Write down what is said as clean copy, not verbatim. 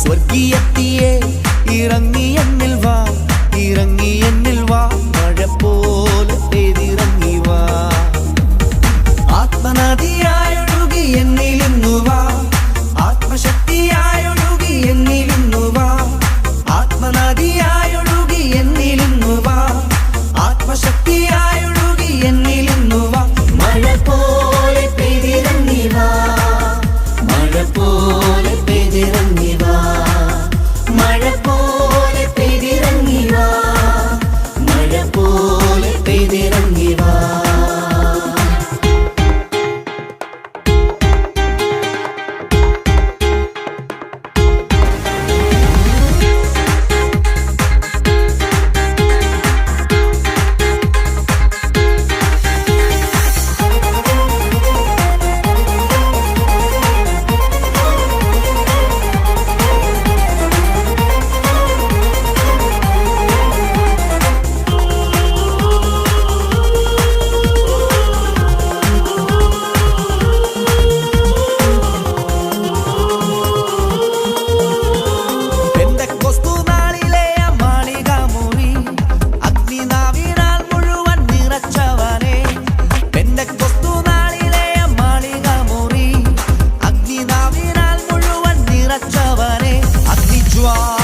സ്വർഗീയത്തിയെ ഇറങ്ങി എന്നിൽ വാ, ഇറങ്ങി എന്നിൽ വാ, മഴ പോലെ പെയ്തിറങ്ങി വാ. ആത്മനദിയായൊഴുകി എന്നിലിന്നു വാ, ആത്മശക്തിയായൊഴുകി എന്നിലിന്നു വാ, ആത്മനദിയായൊഴുകി എന്നിലിന്നു വാ, ആത്മശക്തിയായൊഴുകി എന്നിലിന്നു വാ. മഴ പോലെ പെയ്തിറങ്ങി വാ, മഴ പോലെ പെയ്തിറങ്ങി വാ, മഴ പോലെ പെയ്തിറങ്ങി വാ, മഴ പോലെ പെയ്തിറങ്ങി വാ. Wow.